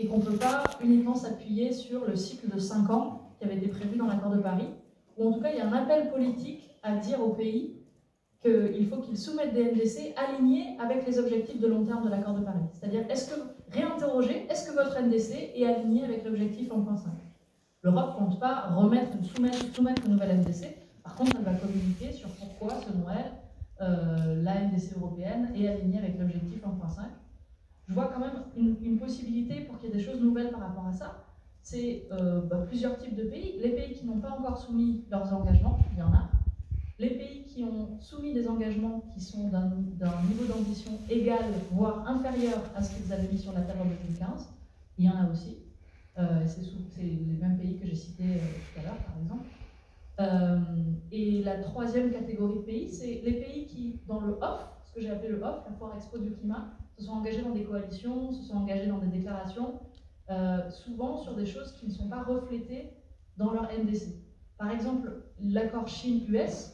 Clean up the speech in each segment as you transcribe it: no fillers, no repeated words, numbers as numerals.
et qu'on ne peut pas uniquement s'appuyer sur le cycle de 5 ans qui avait été prévu dans l'accord de Paris, ou en tout cas il y a un appel politique à dire aux pays qu'il faut qu'ils soumettent des NDC alignés avec les objectifs de long terme de l'accord de Paris. C'est-à-dire, réinterroger, est-ce que votre NDC est aligné avec l'objectif 1.5 ? L'Europe ne compte pas soumettre une nouvelle NDC, par contre elle va communiquer sur pourquoi, selon elle, la NDC européenne est alignée avec l'objectif 1.5. Je vois quand même une possibilité pour qu'il y ait des choses nouvelles par rapport à ça. C'est plusieurs types de pays. Les pays qui n'ont pas encore soumis leurs engagements, il y en a. Les pays qui ont soumis des engagements qui sont d'un niveau d'ambition égal, voire inférieur à ce qu'ils avaient mis sur la table en 2015, il y en a aussi. C'est les mêmes pays que j'ai cités tout à l'heure, par exemple. Et la troisième catégorie de pays, c'est les pays qui, dans le OFF, ce que j'ai appelé le OFF, la Foire Expo du climat, se sont engagés dans des coalitions, se sont engagés dans des déclarations, souvent sur des choses qui ne sont pas reflétées dans leur NDC. Par exemple, l'accord Chine-US,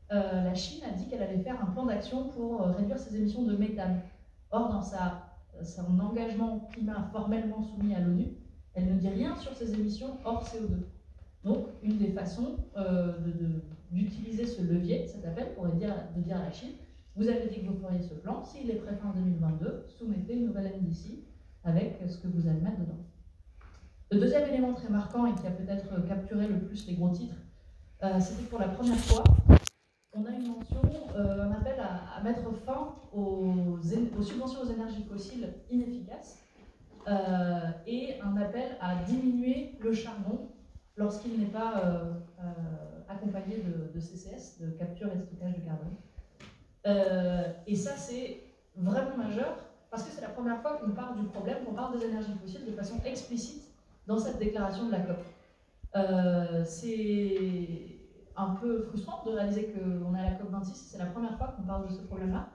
la Chine a dit qu'elle allait faire un plan d'action pour réduire ses émissions de méthane. Or, dans son engagement climat formellement soumis à l'ONU, elle ne dit rien sur ses émissions hors CO2. Donc, une des façons d'utiliser ce levier, cet appel, pourrait dire à la Chine, vous avez dit que vous feriez ce plan, s'il est prêt fin 2022, soumettez une nouvelle NDC avec ce que vous allez mettre dedans. Le deuxième élément très marquant et qui a peut-être capturé le plus les gros titres, c'était que pour la première fois, on a une mention, un appel à mettre fin aux subventions aux énergies fossiles inefficaces et un appel à diminuer le charbon lorsqu'il n'est pas accompagné de CCS, de capture et de stockage de carbone. Et ça, c'est vraiment majeur parce que c'est la première fois qu'on parle du problème, qu'on parle des énergies fossiles de façon explicite dans cette déclaration de la COP. C'est un peu frustrant de réaliser qu'on est à la COP26, c'est la première fois qu'on parle de ce problème-là.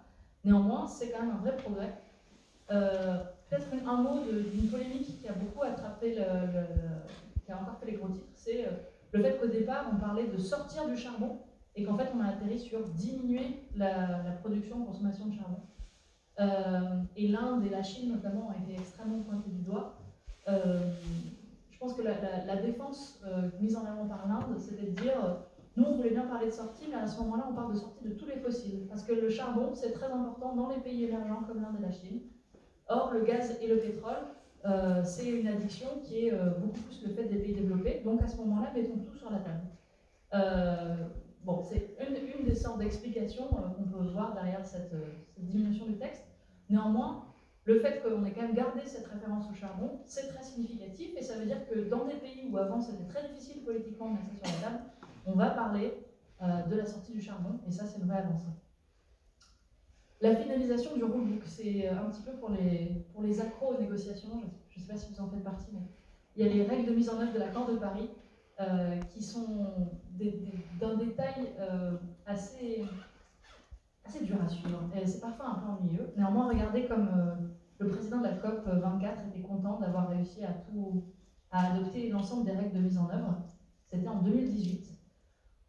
Néanmoins, c'est quand même un vrai progrès. Peut-être un mot d'une polémique qui a beaucoup attrapé, qui a encore fait les gros titres, c'est le fait qu'au départ, on parlait de sortir du charbon et qu'en fait, on a atterri sur diminuer la production et consommation de charbon. Et l'Inde et la Chine, notamment, ont été extrêmement pointés du doigt. Je pense que la défense mise en avant par l'Inde, c'était de dire nous, on voulait bien parler de sortie, mais à ce moment-là, on parle de sortie de tous les fossiles. Parce que le charbon, c'est très important dans les pays émergents comme l'Inde et la Chine. Or, le gaz et le pétrole, c'est une addiction qui est beaucoup plus le fait des pays développés. Donc, à ce moment-là, mettons tout sur la table. Bon, c'est une des sortes d'explications qu'on peut voir derrière cette diminution du texte. Néanmoins, le fait qu'on ait quand même gardé cette référence au charbon, c'est très significatif et ça veut dire que dans des pays où avant c'était très difficile politiquement de mettre ça sur la table, on va parler de la sortie du charbon et ça c'est une vraie avancée. La finalisation du rulebook, c'est un petit peu pour les accros aux négociations, je ne sais pas si vous en faites partie, mais il y a les règles de mise en œuvre de l'accord de Paris qui sont d'un détail assez dur à suivre. C'est parfois un peu ennuyeux. Néanmoins, regardez comme le président de la COP 24 était content d'avoir réussi à adopter l'ensemble des règles de mise en œuvre. C'était en 2018.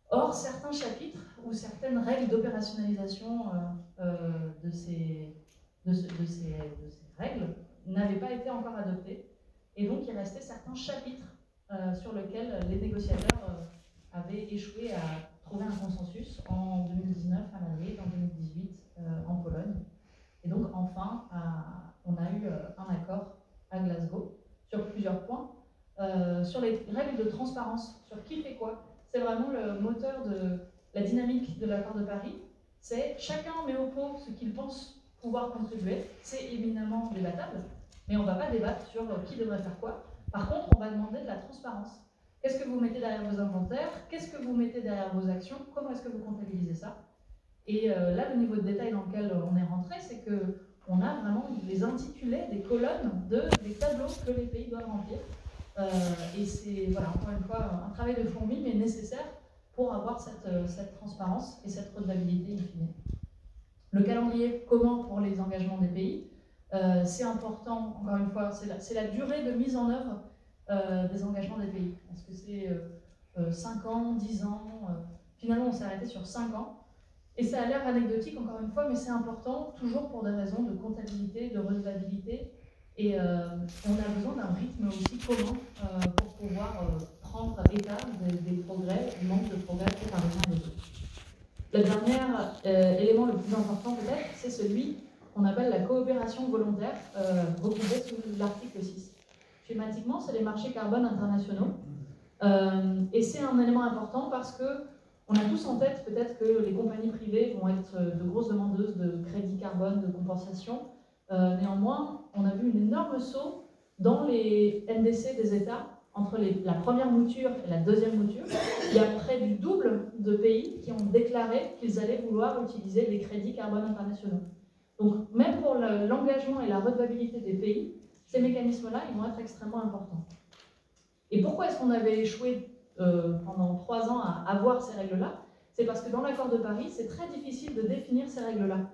Or, certains chapitres ou certaines règles d'opérationnalisation de ces règles n'avaient pas été encore adoptées. Et donc, il restait certains chapitres sur lesquels les négociateurs avaient échoué à trouver un consensus en 2019 à Madrid, en 2018 en Pologne. Et donc, enfin, on a eu un accord à Glasgow sur plusieurs points. Sur les règles de transparence, sur qui fait quoi. C'est vraiment le moteur de la dynamique de l'accord de Paris. C'est chacun met au pot ce qu'il pense pouvoir contribuer. C'est éminemment débattable, mais on ne va pas débattre sur qui devrait faire quoi. Par contre, on va demander de la transparence. Qu'est-ce que vous mettez derrière vos inventaires? Qu'est-ce que vous mettez derrière vos actions? Comment est-ce que vous comptabilisez ça? Et là, le niveau de détail dans lequel on est rentré, c'est qu'on a vraiment les intitulés des colonnes des tableaux que les pays doivent remplir. Et c'est, voilà, encore une fois, un travail de fourmi, mais nécessaire pour avoir cette transparence et cette redevabilité in fine. Le calendrier commun pour les engagements des pays, c'est important, encore une fois, c'est la durée de mise en œuvre des engagements des pays. Est-ce que c'est 5 ans, 10 ans Finalement, on s'est arrêté sur 5 ans. Et ça a l'air anecdotique, encore une fois, mais c'est important, toujours pour des raisons de comptabilité, de redevabilité. Et on a besoin d'un commun pour pouvoir prendre état des progrès, du manque de progrès par les uns et les autres. Le dernier élément le plus important peut-être, c'est celui qu'on appelle la coopération volontaire, regroupée sous l'article 6. Schématiquement, c'est les marchés carbone internationaux. Et c'est un élément important parce qu'on a tous en tête peut-être que les compagnies privées vont être de grosses demandeuses de crédits carbone, de compensation. Néanmoins, on a vu un énorme saut dans les NDC des États entre la première mouture et la deuxième mouture. Il y a près du double de pays qui ont déclaré qu'ils allaient vouloir utiliser les crédits carbone internationaux. Donc même pour l'engagement et la redevabilité des pays, ces mécanismes-là, ils vont être extrêmement importants. Et pourquoi est-ce qu'on avait échoué pendant 3 ans à avoir ces règles-là? C'est parce que dans l'accord de Paris, c'est très difficile de définir ces règles-là.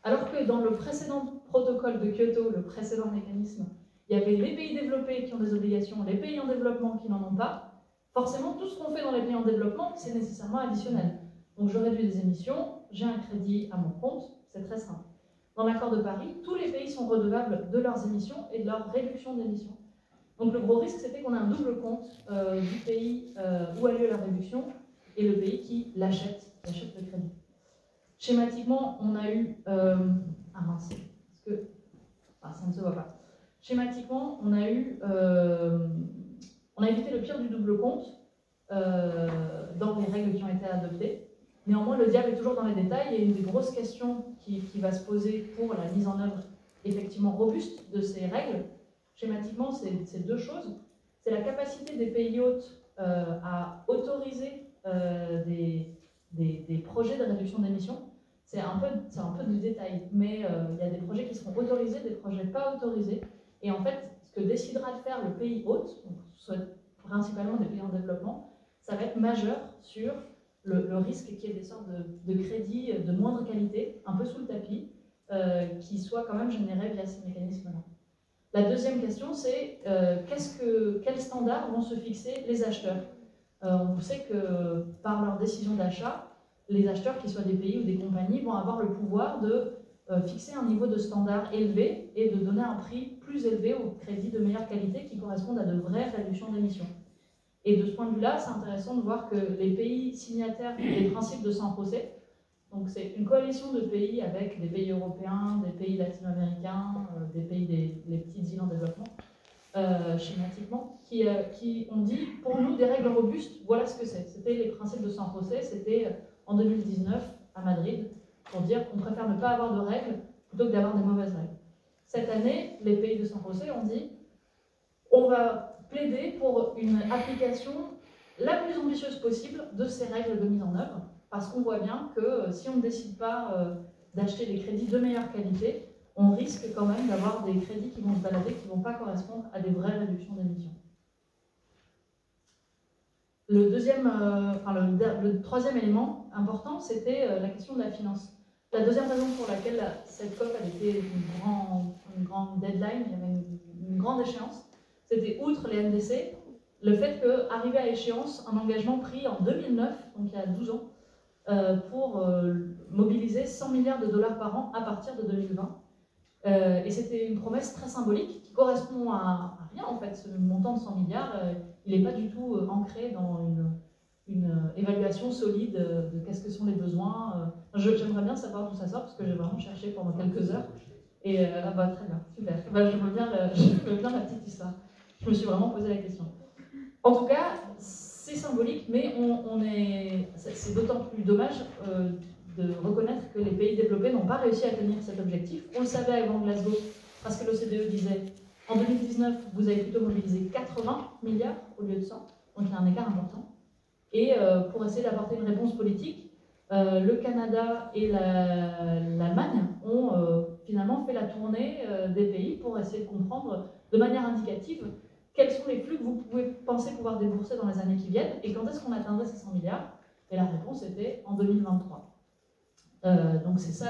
Alors que dans le précédent protocole de Kyoto, le précédent mécanisme, il y avait les pays développés qui ont des obligations, les pays en développement qui n'en ont pas. Forcément, tout ce qu'on fait dans les pays en développement, c'est nécessairement additionnel. Donc je réduis les émissions, j'ai un crédit à mon compte, c'est très simple. Dans l'accord de Paris, tous les pays sont redevables de leurs émissions et de leur réduction d'émissions. Donc le gros risque, c'était qu'on a un double compte du pays où a lieu la réduction et le pays qui l'achète le crédit. Schématiquement, on a eu... ah mince, parce que... Ah, ça ne se voit pas. Schématiquement, on a évité le pire du double compte dans les règles qui ont été adoptées. Néanmoins, le diable est toujours dans les détails et une des grosses questions qui va se poser pour la mise en œuvre effectivement robuste de ces règles, schématiquement, c'est 2 choses. C'est la capacité des pays hôtes à autoriser des projets de réduction d'émissions. C'est un peu du détail, mais il y a des projets qui seront autorisés, des projets pas autorisés. Et en fait, ce que décidera de faire le pays hôte, donc soit principalement des pays en développement, ça va être majeur sur le risque qu'il y ait des sortes de crédits de moindre qualité, un peu sous le tapis, qui soient quand même générés via ces mécanismes-là. La deuxième question, c'est quels standards vont se fixer les acheteurs? On sait que par leur décision d'achat, les acheteurs, qu'ils soient des pays ou des compagnies, vont avoir le pouvoir de fixer un niveau de standard élevé et de donner un prix plus élevé aux crédits de meilleure qualité qui correspondent à de vraies réductions d'émissions. Et de ce point de vue-là, c'est intéressant de voir que les pays signataires des principes de San José, donc c'est une coalition de pays avec des pays européens, des pays latino-américains, des pays des petites îles en développement, schématiquement, qui ont dit, pour nous, des règles robustes, voilà ce que c'est. C'était les principes de San José, c'était en 2019 à Madrid, pour dire qu'on préfère ne pas avoir de règles plutôt que d'avoir des mauvaises règles. Cette année, les pays de San José ont dit, on va plaider pour une application la plus ambitieuse possible de ces règles de mise en œuvre, parce qu'on voit bien que si on ne décide pas d'acheter des crédits de meilleure qualité, on risque quand même d'avoir des crédits qui vont se balader, qui ne vont pas correspondre à des vraies réductions d'émissions. Le troisième élément important, c'était la question de la finance. La deuxième raison pour laquelle cette COP a été une grande deadline, il y avait une grande échéance, c'était outre les NDC, le fait qu'arrivé à échéance, un engagement pris en 2009, donc il y a 12 ans, pour mobiliser 100 milliards de dollars par an à partir de 2020. Et c'était une promesse très symbolique qui correspond à rien en fait. Ce montant de 100 milliards, il n'est pas du tout ancré dans une évaluation solide de qu'est-ce que sont les besoins. J'aimerais bien savoir d'où ça sort parce que j'ai vraiment cherché pendant quelques heures. Et très bien, super. Je veux bien la petite histoire. Je me suis vraiment posé la question. En tout cas, c'est symbolique, mais c'est d'autant plus dommage de reconnaître que les pays développés n'ont pas réussi à tenir cet objectif. On le savait avant Glasgow, parce que l'OCDE disait en 2019, vous avez plutôt mobilisé 80 milliards au lieu de 100, donc il y a un écart important. Et pour essayer d'apporter une réponse politique, le Canada et l'Allemagne ont finalement fait la tournée des pays pour essayer de comprendre de manière indicative quels sont les flux que vous pouvez penser pouvoir débourser dans les années qui viennent et quand est-ce qu'on atteindrait ces 100 milliards. Et la réponse était en 2023. Donc c'est ça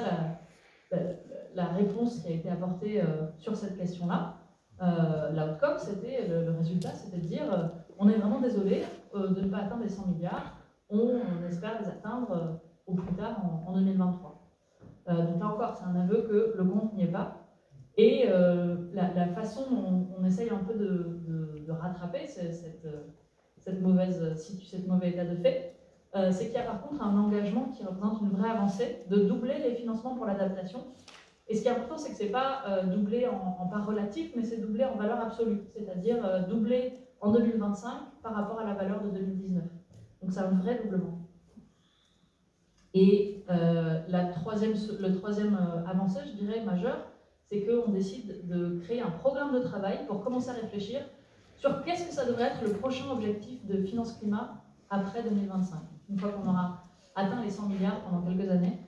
la réponse qui a été apportée sur cette question-là. L'outcome, c'était le résultat, c'était de dire on est vraiment désolé de ne pas atteindre les 100 milliards, on espère les atteindre au plus tard en 2023. Donc là encore, c'est un aveu que le compte n'y est pas. Et la façon dont on essaye un peu de rattraper cette mauvais état de fait, c'est qu'il y a par contre un engagement qui représente une vraie avancée de doubler les financements pour l'adaptation. Et ce qui est important, c'est que ce n'est pas doublé en part relative, mais c'est doublé en valeur absolue, c'est-à-dire doublé en 2025 par rapport à la valeur de 2019. Donc c'est un vrai doublement. Et le troisième avancée, je dirais, majeure, c'est qu'on décide de créer un programme de travail pour commencer à réfléchir sur qu'est-ce que ça devrait être le prochain objectif de finance climat après 2025. Une fois qu'on aura atteint les 100 milliards pendant quelques années,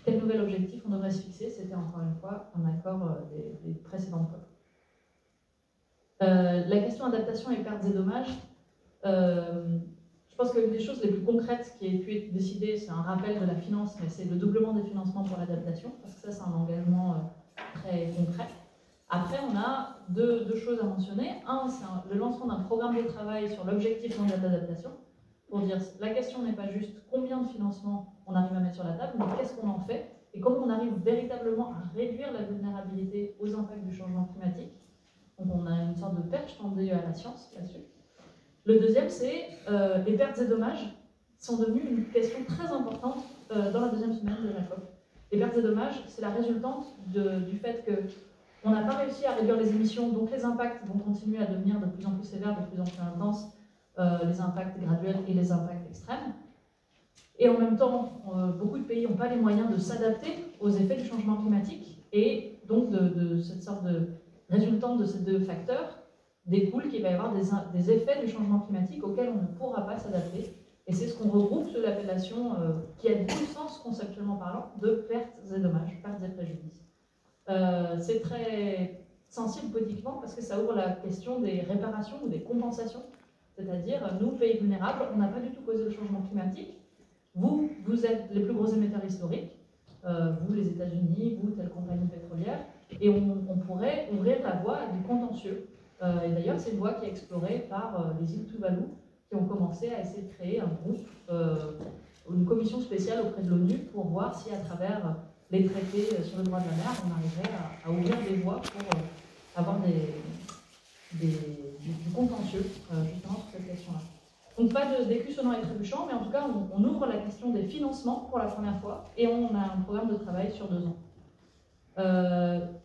quel nouvel objectif on devrait se fixer? C'était encore une fois un accord des précédentes COP. La question adaptation et pertes et dommages, je pense que l'une des choses les plus concrètes qui a pu être décidée, c'est un rappel de la finance, mais c'est le doublement des financements pour l'adaptation, parce que ça c'est un engagement très concret. Après, on a deux choses à mentionner. Un, c'est le lancement d'un programme de travail sur l'objectif mondial d'adaptation, pour dire la question n'est pas juste combien de financement on arrive à mettre sur la table, mais qu'est-ce qu'on en fait et comment on arrive véritablement à réduire la vulnérabilité aux impacts du changement climatique. Donc on a une sorte de perche tendue à la science là-dessus. Le deuxième, c'est les pertes et dommages sont devenus une question très importante dans la deuxième semaine de la COP. Les pertes et dommages, c'est la résultante du fait qu'on n'a pas réussi à réduire les émissions, donc les impacts vont continuer à devenir de plus en plus sévères, de plus en plus intenses, les impacts graduels et les impacts extrêmes. Et en même temps, beaucoup de pays n'ont pas les moyens de s'adapter aux effets du changement climatique, et donc de cette sorte de résultante de ces deux facteurs découle qu'il va y avoir des effets du changement climatique auxquels on ne pourra pas s'adapter. Et c'est ce qu'on regroupe sous l'appellation, qui a tout sens conceptuellement parlant, de pertes et dommages, pertes et préjudices. C'est très sensible politiquement parce que ça ouvre la question des réparations ou des compensations. C'est-à-dire, nous, pays vulnérables, on n'a pas du tout causé le changement climatique. Vous êtes les plus gros émetteurs historiques, vous, les États-Unis, vous, telle compagnie pétrolière, et on pourrait ouvrir la voie à du contentieux. Et d'ailleurs, c'est une voie qui est explorée par les îles Tuvalu, qui ont commencé à essayer de créer un groupe, une commission spéciale auprès de l'ONU pour voir si, à travers les traités sur le droit de la mer, on arriverait à ouvrir des voies pour avoir du contentieux, justement, sur cette question-là. Donc pas d'écusonnant et trébuchant, mais en tout cas, on ouvre la question des financements pour la première fois, et on a un programme de travail sur 2 ans.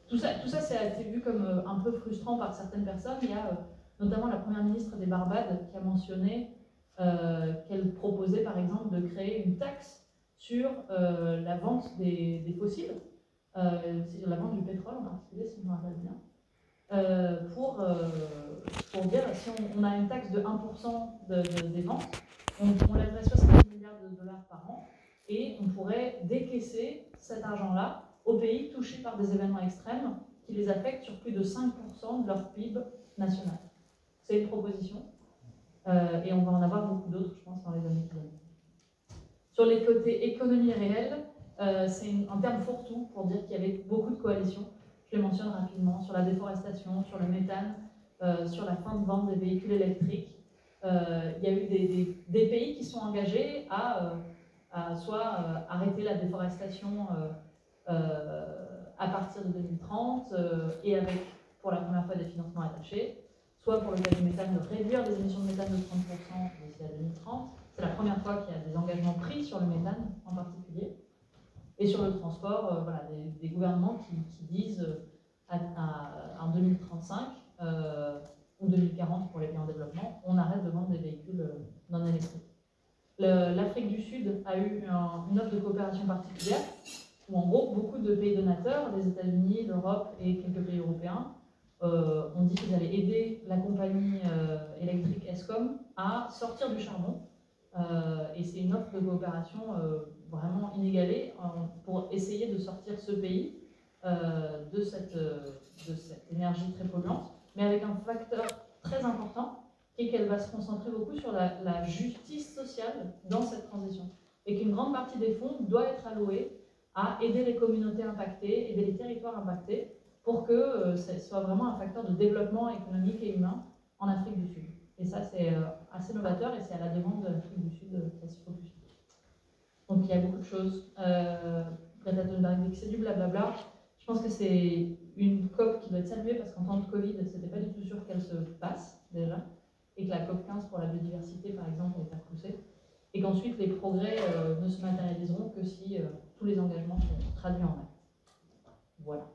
Tout ça, ça a été vu comme un peu frustrant par certaines personnes. Il y a notamment la première ministre des Barbades qui a mentionné qu'elle proposait par exemple de créer une taxe sur la vente des fossiles, sur la vente du pétrole en particulier, si je me rappelle bien, pour dire si on a une taxe de 1% des ventes, on lèverait 70 milliards de dollars par an et on pourrait décaisser cet argent-là aux pays touchés par des événements extrêmes qui les affectent sur plus de 5% de leur PIB national. C'est une proposition et on va en avoir beaucoup d'autres, je pense, dans les années qui viennent. Sur les côtés économie réelle, c'est un terme fourre-tout pour dire qu'il y avait beaucoup de coalitions. Je les mentionne rapidement, sur la déforestation, sur le méthane, sur la fin de vente des véhicules électriques. Il y a eu des pays qui sont engagés à soit arrêter la déforestation à partir de 2030 et avec, pour la première fois, des financements attachés, soit pour le cas du méthane, de réduire les émissions de méthane de 30% d'ici à 2030. C'est la première fois qu'il y a des engagements pris sur le méthane en particulier. Et sur le transport, voilà, des gouvernements qui disent en 2035 ou 2040 pour les pays en développement, on arrête de vendre des véhicules non électriques. L'Afrique du Sud a eu une offre de coopération particulière où en gros beaucoup de pays donateurs, les États-Unis, l'Europe et quelques pays européens, ont dit qu'ils allaient aider la compagnie électrique Eskom à sortir du charbon. Et c'est une offre de coopération vraiment inégalée pour essayer de sortir ce pays de cette énergie très polluante, mais avec un facteur très important qui est qu'elle va se concentrer beaucoup sur la justice sociale dans cette transition et qu'une grande partie des fonds doit être allouée à aider les communautés impactées, aider les territoires impactés pour que ce soit vraiment un facteur de développement économique et humain en Afrique du Sud. Et ça, c'est assez novateur et c'est à la demande de l'Afrique du Sud que ça se focus. Donc il y a beaucoup de choses. Greta Thunberg dit que c'est du blablabla. Je pense que c'est une COP qui doit être saluée parce qu'en temps de Covid, c'était pas du tout sûr qu'elle se passe déjà, et que la COP 15 pour la biodiversité, par exemple, a été repoussée, et qu'ensuite les progrès ne se matérialiseront que si tous les engagements sont traduits en actes. Voilà.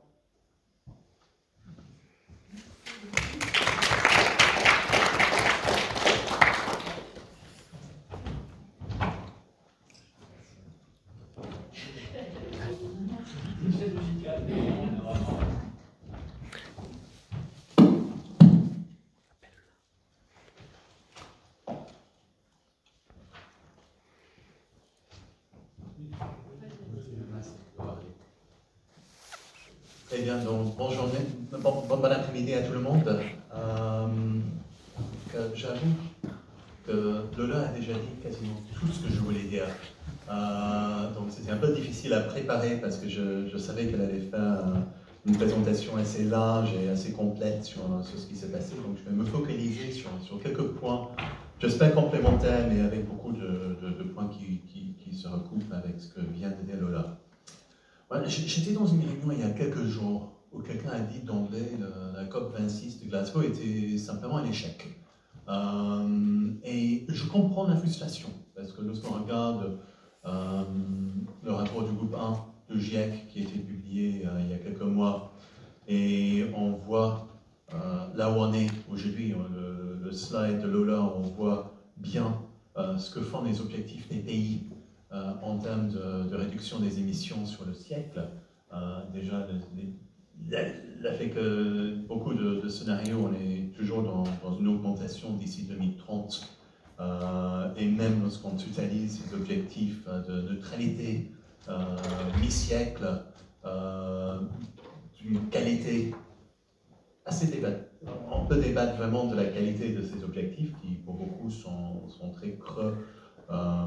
Très bien, donc bonne journée, bon après-midi à tout le monde. J'avoue que Lola a déjà dit quasiment tout ce que je voulais dire. Donc c'était un peu difficile à préparer parce que je savais qu'elle allait faire une présentation assez large et assez complète sur ce qui s'est passé. Donc je vais me focaliser sur quelques points, j'espère complémentaires, mais avec beaucoup de points qui se recoupent avec ce que vient de dire Lola. J'étais dans une réunion il y a quelques jours où quelqu'un a dit d'emblée que la COP26 de Glasgow était simplement un échec. Et je comprends la frustration, parce que lorsqu'on regarde le rapport du groupe 1 de GIEC qui a été publié il y a quelques mois, et on voit là où on est aujourd'hui, le slide de Lola, on voit bien ce que font les objectifs des pays en termes de réduction des émissions sur le siècle. Déjà, le fait que beaucoup de scénarios, on est toujours dans une augmentation d'ici 2030, et même lorsqu'on totalise ces objectifs de neutralité mi-siècle, d'une qualité assez débattue. On peut débattre vraiment de la qualité de ces objectifs qui, pour beaucoup, sont très creux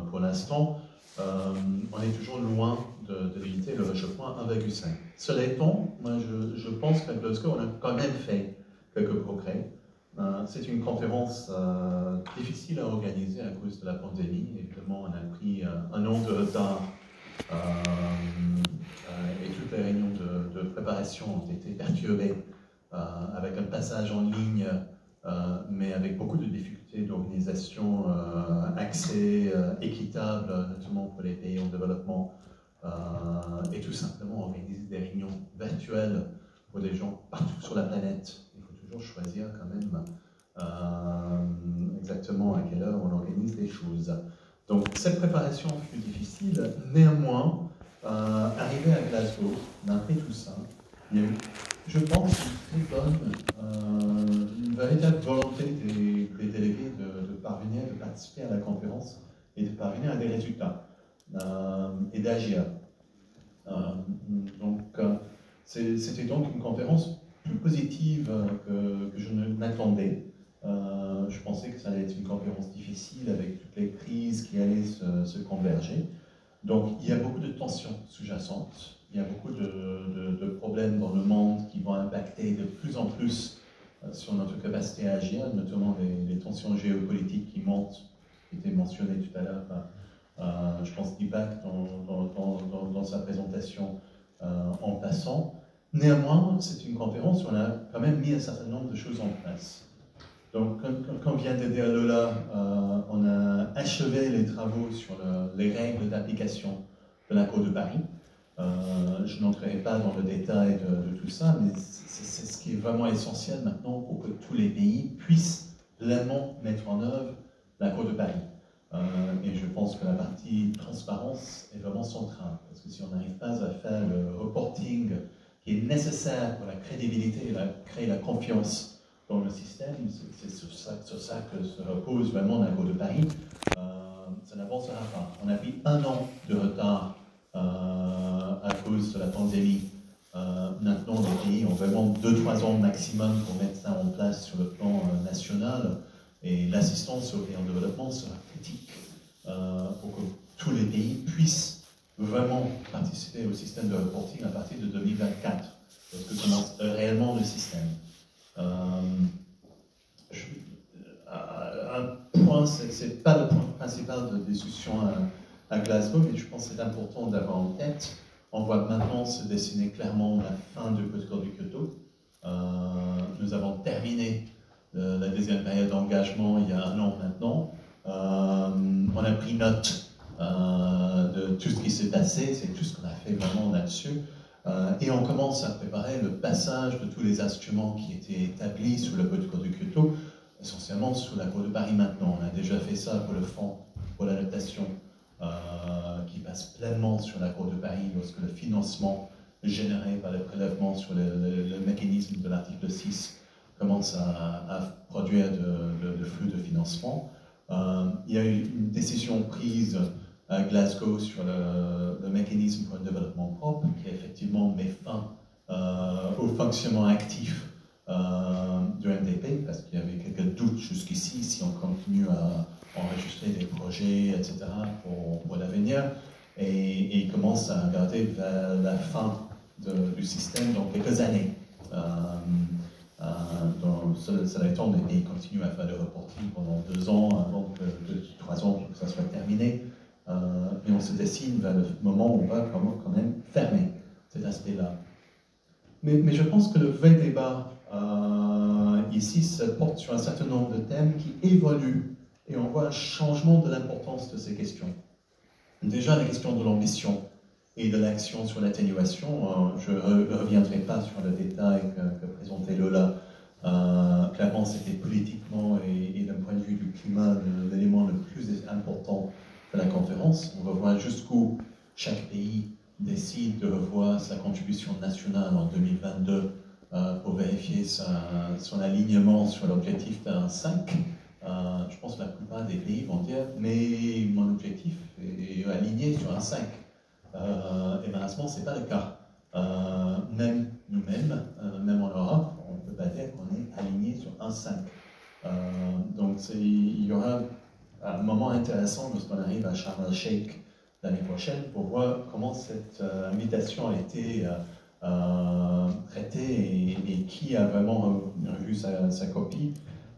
pour l'instant. On est toujours loin de limiter le réchauffement à 1,5. Cela étant, moi je pense qu'à Glasgow, on a quand même fait quelques progrès. C'est une conférence difficile à organiser à cause de la pandémie. Évidemment, on a pris un an de retard et toutes les réunions de préparation ont été perturbées avec un passage en ligne, mais avec beaucoup de difficultés d'organisation, accès équitable, notamment pour les pays en développement, et tout simplement organiser des réunions virtuelles pour des gens partout sur la planète. Il faut toujours choisir quand même exactement à quelle heure on organise les choses. Donc cette préparation fut difficile, néanmoins, arrivé à Glasgow, on a fait tout ça. Il y a eu, je pense, une très bonne, une véritable volonté des délégués de parvenir, de participer à la conférence et de parvenir à des résultats et d'agir. C'était donc une conférence plus positive que je ne m'attendais. Je pensais que ça allait être une conférence difficile avec toutes les crises qui allaient se converger. Donc il y a beaucoup de tensions sous-jacentes, il y a beaucoup de problèmes dans le monde qui vont impacter de plus en plus sur notre capacité à agir, notamment les tensions géopolitiques qui montent, qui étaient mentionnées tout à l'heure. Je pense Deepak dans sa présentation en passant. Néanmoins, c'est une conférence où on a quand même mis un certain nombre de choses en place. Donc, comme vient de dire Lola, on a achevé les travaux sur les règles d'application de l'accord de Paris. Je n'entrerai pas dans le détail de tout ça, mais c'est ce qui est vraiment essentiel maintenant pour que tous les pays puissent pleinement mettre en œuvre l'accord de Paris. Et je pense que la partie transparence est vraiment centrale, parce que si on n'arrive pas à faire le reporting qui est nécessaire pour la crédibilité et créer la confiance dans le système, c'est sur ça que se repose vraiment l'accord de Paris, ça n'avancera pas. On a pris 1 an de retard à cause de la pandémie. Maintenant, les pays ont vraiment 2-3 ans maximum pour mettre ça en place sur le plan national. Et l'assistance aux pays en développement sera critique pour que tous les pays puissent vraiment participer au système de reporting à partir de 2024, parce que commence réellement le système. Un point, c'est pas le point principal de discussion à Glasgow, mais je pense que c'est important d'avoir en tête. On voit maintenant se dessiner clairement la fin du protocole de Kyoto. Nous avons terminé la deuxième période d'engagement il y a 1 an maintenant. On a pris note de tout ce qui s'est passé, c'est tout ce qu'on a fait vraiment là-dessus. Et on commence à préparer le passage de tous les instruments qui étaient établis sous le protocole de Kyoto, essentiellement sous l'accord de Paris maintenant. On a déjà fait ça pour le fonds pour l'adaptation, qui passe pleinement sur l'accord de Paris lorsque le financement généré par le prélèvement sur le mécanisme de l'article 6 commence à produire de flux de financement. Il y a eu une décision prise à Glasgow sur le mécanisme pour le développement propre, qui effectivement met fin au fonctionnement actif du MDP, parce qu'il y avait quelques doutes jusqu'ici si on continue à enregistrer des projets, etc. pour l'avenir, et il commence à regarder vers la fin du système dans quelques années. Cela étant, les pays continuent à faire le reporting pendant 2 ans, avant 3 ans pour que ça soit terminé. Et on se dessine vers le moment où on va quand même fermer cet aspect-là. Mais je pense que le vrai débat ici se porte sur un certain nombre de thèmes qui évoluent, et on voit un changement de l'importance de ces questions. Déjà, la question de l'ambition et de l'action sur l'atténuation, je ne reviendrai pas sur le détail que présentait Lola. Clairement, c'était politiquement et d'un point de vue du climat l'élément le plus important de la conférence. On va voir jusqu'où chaque pays décide de revoir sa contribution nationale en 2022 pour vérifier son alignement sur l'objectif d'un 5. Je pense que la plupart des pays vont dire « mais mon objectif est aligné sur un 5 ». Et malheureusement, ce n'est pas le cas. Même nous-mêmes, même en Europe, on ne peut pas dire qu'on est aligné sur un 5. Donc il y aura un moment intéressant lorsqu'on arrive à Sharm el-Sheikh l'année prochaine pour voir comment cette invitation a été traitée et qui a vraiment revu sa copie.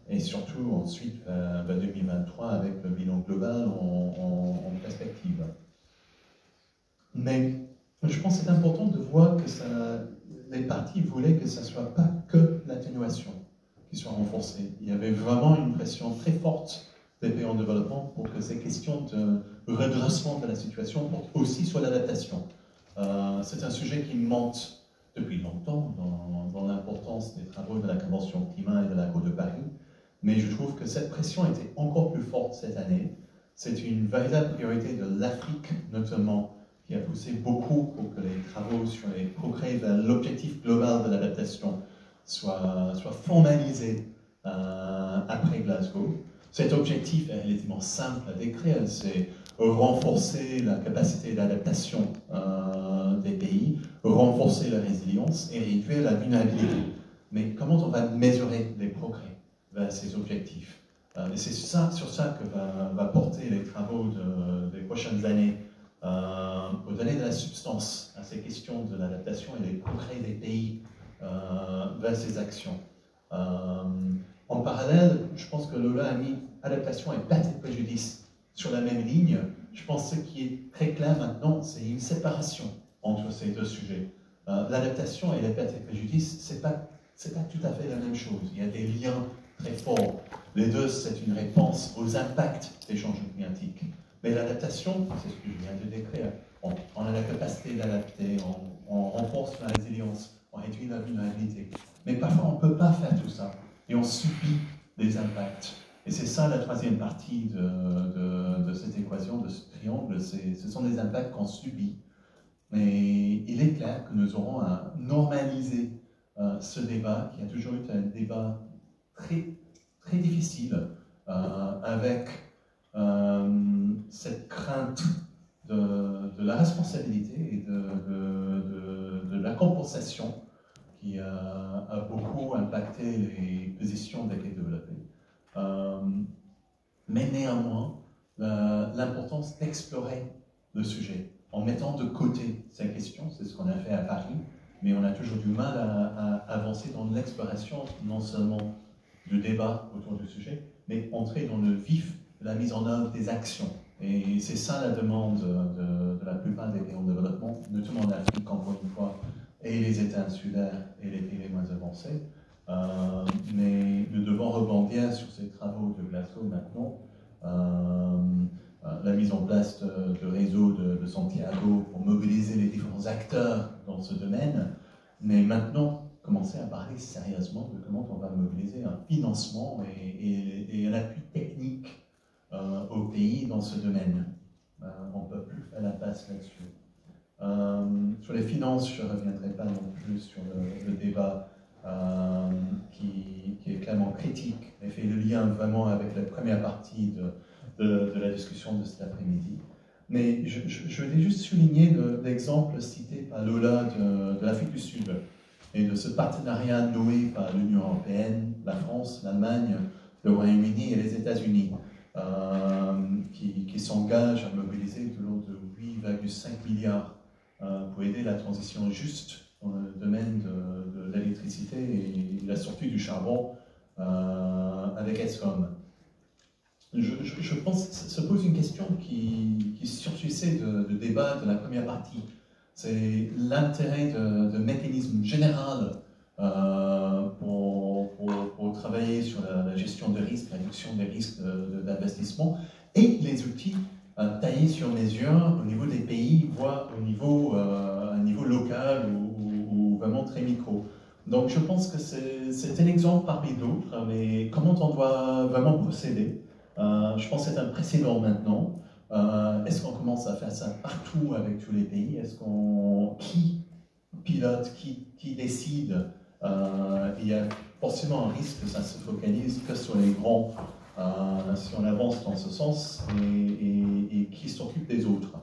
Et surtout ensuite, vers 2023, avec le bilan global en perspective. Mais je pense que c'est important de voir que les partis voulaient que ce ne soit pas que l'atténuation qui soit renforcée. Il y avait vraiment une pression très forte des pays en développement pour que ces questions de redressement de la situation portent aussi sur l'adaptation. C'est un sujet qui monte depuis longtemps dans l'importance des travaux de la Convention climat et de l'accord de Paris. Mais je trouve que cette pression était encore plus forte cette année. C'est une véritable priorité de l'Afrique, notamment, qui a poussé beaucoup pour que les travaux sur les progrès vers l'objectif global de l'adaptation soient formalisés après Glasgow. Cet objectif est relativement simple à décrire, c'est renforcer la capacité d'adaptation des pays, renforcer la résilience et réduire la vulnérabilité. Mais comment on va mesurer les progrès vers ces objectifs? Et c'est sur ça que va porter les travaux des prochaines années, pour donner de la substance à ces questions de l'adaptation et les progrès des pays vers ces actions. En parallèle, je pense que Lola a mis adaptation et perte et préjudice sur la même ligne. Je pense que ce qui est très clair maintenant, c'est une séparation entre ces deux sujets. L'adaptation et la perte et préjudice, c'est pas tout à fait la même chose. Il y a des liens très forts. Les deux, c'est une réponse aux impacts des changements climatiques. Mais l'adaptation, c'est ce que je viens de décrire. On a la capacité d'adapter, on renforce la résilience, on réduit la vulnérabilité. Mais parfois, on ne peut pas faire tout ça. Et on subit des impacts. Et c'est ça la troisième partie de cette équation, de ce triangle. Ce sont des impacts qu'on subit. Mais il est clair que nous aurons à normaliser ce débat, qui a toujours été un débat très, très difficile, avec cette crainte de la responsabilité et de la compensation qui a beaucoup impacté les positions des pays développés. Mais néanmoins, l'importance d'explorer le sujet en mettant de côté ces questions, c'est ce qu'on a fait à Paris, mais on a toujours du mal à avancer dans l'exploration, non seulement du débat autour du sujet, mais entrer dans le vif de la mise en œuvre des actions Et c'est ça la demande de la plupart des pays en développement, notamment l'Afrique, encore une fois, et les États insulaires et les pays les moins avancés. Mais nous devons rebondir sur ces travaux de Glasgow maintenant. La mise en place de réseaux de Santiago pour mobiliser les différents acteurs dans ce domaine, mais maintenant commencer à parler sérieusement de comment on va mobiliser un financement et un appui technique au pays dans ce domaine. On ne peut plus faire la passe là-dessus. Sur les finances, je ne reviendrai pas non plus sur le débat qui est clairement critique et fait le lien vraiment avec la première partie de la discussion de cet après-midi. Mais je voulais juste souligner l'exemple cité par Lola de l'Afrique du Sud et de ce partenariat noué par l'Union européenne, la France, l'Allemagne, le Royaume-Uni et les États-Unis, qui s'engagent à mobiliser de l'ordre de 8,5 milliards pour aider la transition juste dans le domaine de l'électricité et la sortie du charbon avec Eskom. Je pense que se pose une question qui surgissait de débat de la première partie. C'est l'intérêt de mécanismes généraux pour travailler sur la gestion de risques, la réduction des risques d'investissement et les outils taillés sur mesure au niveau des pays, voire au niveau, à un niveau local ou vraiment très micro. Donc je pense que c'est un exemple parmi d'autres, mais comment on doit vraiment procéder? Je pense que c'est un précédent maintenant. Est-ce qu'on commence à faire ça partout avec tous les pays? Qui pilote, qui décide? Il y a forcément un risque que ça se focalise que sur les grands si on avance dans ce sens et qui s'occupe des autres.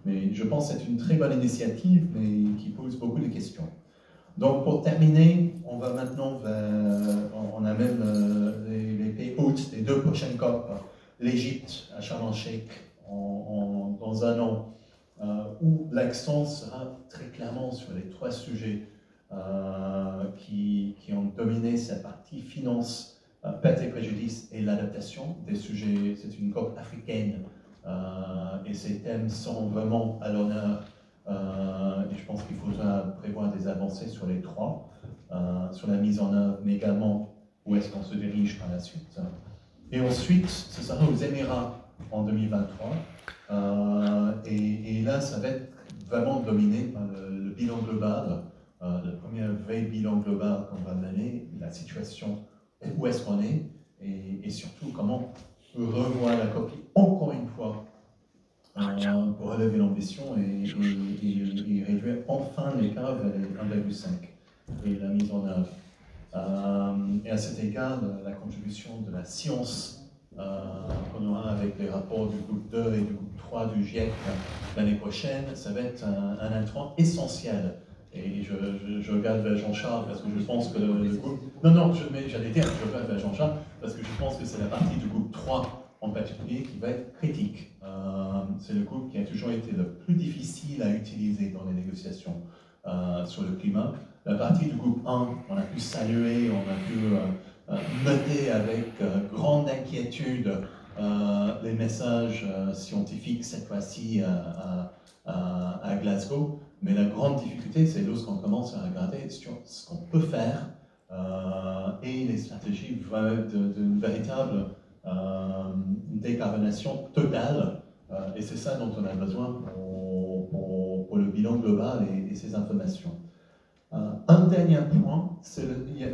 Mais je pense que c'est une très bonne initiative, mais qui pose beaucoup de questions. Donc pour terminer, on va maintenant on a même les pays hôtes des 2 prochaines COP, l'Égypte à Sharm el-Sheikh dans un an, où l'accent sera très clairement sur les 3 sujets qui ont dominé cette partie finance, perte et préjudice et l'adaptation des sujets. C'est une COP africaine et ces thèmes sont vraiment à l'honneur. Et je pense qu'il faudra prévoir des avancées sur les 3, sur la mise en œuvre, mais également où est-ce qu'on se dirige par la suite. Et ensuite, ce sera aux Émirats en 2023. Et là, ça va être vraiment dominé par le bilan global, le premier vrai bilan global qu'on va mener, la situation, où est-ce qu'on est, et surtout comment revoir la copie encore une fois pour relever l'ambition et réduire enfin l'écart vers les 1,5 et la mise en œuvre. Et à cet égard, la contribution de la science qu'on aura avec les rapports du groupe 2 et du groupe 3 du GIEC l'année prochaine, ça va être un intrant essentiel. Et je regarde vers Jean-Charles parce que je pense que le groupe... Non, j'allais dire, je regarde vers Jean-Charles parce que je pense que c'est la partie du groupe 3 en particulier qui va être critique. C'est le groupe qui a toujours été le plus difficile à utiliser dans les négociations sur le climat. La partie du groupe 1, on a pu saluer, on a pu noter avec grande inquiétude les messages scientifiques cette fois-ci à Glasgow. Mais la grande difficulté, c'est lorsqu'on commence à regarder sur ce qu'on peut faire et les stratégies d'une véritable décarbonation totale. Et c'est ça dont on a besoin pour le bilan global et ces informations. Un dernier point, il y a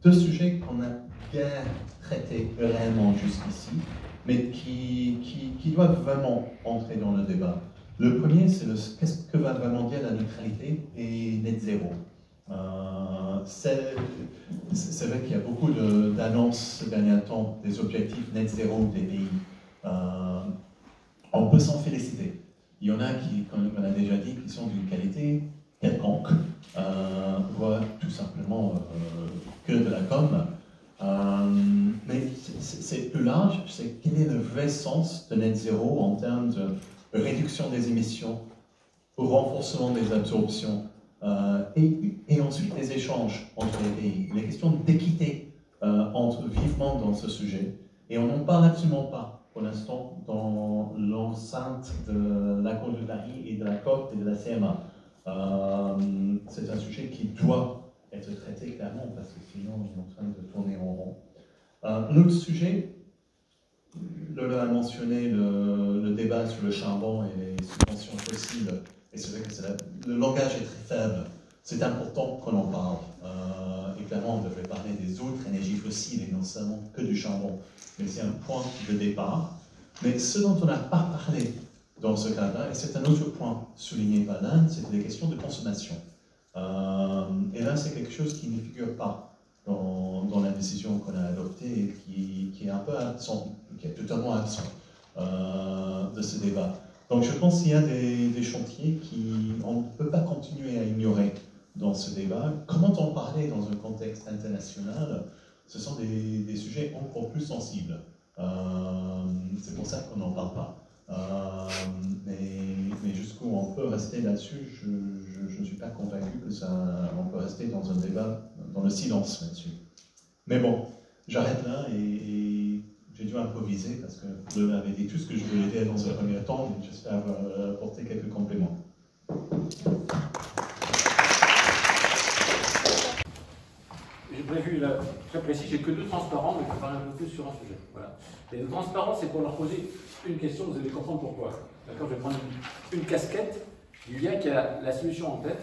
2 sujets qu'on n'a guère traités réellement jusqu'ici, mais qui doivent vraiment entrer dans le débat. Le premier, c'est qu'est-ce que va vraiment dire la neutralité et net zéro. C'est vrai qu'il y a beaucoup d'annonces ces derniers temps des objectifs net zéro des pays. On peut s'en féliciter. Il y en a qui, comme on a déjà dit, qui sont d'une qualité quelconque, voire tout simplement que de la com. Mais c'est plus large, c'est quel est le vrai sens de net zéro en termes de réduction des émissions, renforcement des absorptions, et ensuite les échanges entre les pays. Les questions d'équité entrent vivement dans ce sujet, et on n'en parle absolument pas. pour l'instant dans l'enceinte de l'accord de Paris et de la COP et de la CMA. C'est un sujet qui doit être traité clairement, parce que sinon on est en train de tourner en rond. Un autre sujet, Lola a mentionné le débat sur le charbon et les subventions fossiles, et c'est vrai que le langage est très faible. C'est important qu'on en parle. Et clairement, on devrait parler des autres énergies fossiles et non seulement que du charbon. Mais c'est un point de départ. Mais ce dont on n'a pas parlé dans ce cas-là, et c'est un autre point souligné par l'Inde, c'est les questions de consommation. Et là, c'est quelque chose qui ne figure pas dans la décision qu'on a adoptée et qui est un peu absent, qui est totalement absent de ce débat. Donc je pense qu'il y a des chantiers qu'on ne peut pas continuer à ignorer dans ce débat. Comment en parler dans un contexte international? Ce sont des sujets encore plus sensibles. C'est pour ça qu'on n'en parle pas. Mais jusqu'où on peut rester là-dessus, je ne suis pas convaincu qu'on peut rester dans un débat, dans le silence là-dessus. Mais bon, j'arrête là et j'ai dû improviser parce que je m'avais dit tout ce que je voulais dire dans un premier temps, et j'espère apporter quelques compléments. J'ai prévu, là, très précis, j'ai que 2 transparents, mais je vais parler un peu plus sur un sujet. Voilà. Les 2 transparents, c'est pour leur poser une question, vous allez comprendre pourquoi. D'accord, je vais prendre une casquette du gars qui a la solution en tête,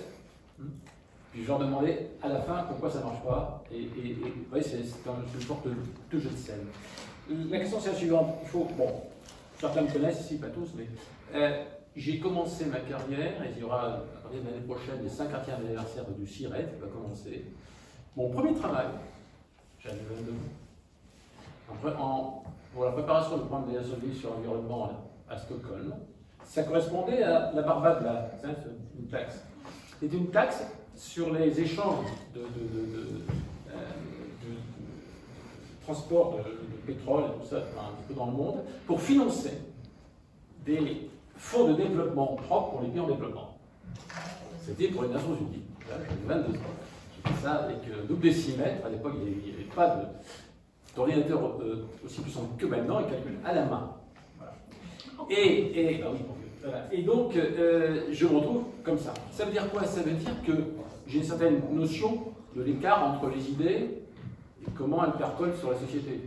puis je vais leur demander à la fin pourquoi ça ne marche pas, et vous voyez, c'est une sorte de jeu de scène. La question c'est la suivante, il faut, bon, certains me connaissent ici, pas tous, mais j'ai commencé ma carrière, et il y aura à partir de l'année prochaine le 50e anniversaire du CIRED qui va commencer. Mon premier travail, j'avais 22 ans, pour la préparation du programme des Nations Unies sur l'environnement à Stockholm, ça correspondait à la Barbade, là, une taxe. C'était une taxe sur les échanges de transport de pétrole et tout ça, un petit peu dans le monde, pour financer des fonds de développement propres pour les pays en développement. C'était pour les Nations Unies. Là, j'avais 22 ans. J'ai fait ça avec double décimètre. À l'époque, il n'y avait pas d'ordinateur aussi puissant que maintenant, il calcule à la main. Voilà. Et donc, je me retrouve comme ça. Ça veut dire quoi? Ça veut dire que j'ai une certaine notion de l'écart entre les idées et comment elles percolent sur la société.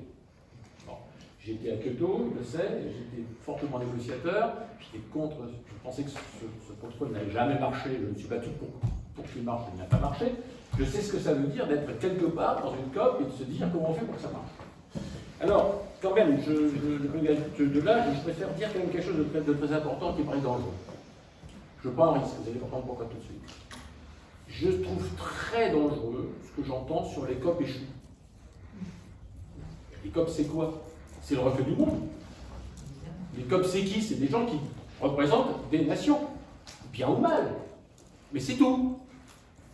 Bon. J'étais à Kyoto, je le sais, j'étais fortement négociateur, j'étais contre, je pensais que ce protocole n'avait jamais marché, je me suis battu pour qu'il marche, il n'a pas marché. Je sais ce que ça veut dire d'être quelque part dans une COP et de se dire comment on fait pour que ça marche. Alors, quand même, de là, je préfère dire quand même quelque chose de très important qui paraît dangereux. Je prends un risque, vous allez comprendre pourquoi tout de suite. Je trouve très dangereux ce que j'entends sur les COP échoues. Les COP, c'est quoi? C'est le reflet du monde. Les COP, c'est qui? C'est des gens qui représentent des nations, bien ou mal. Mais c'est tout.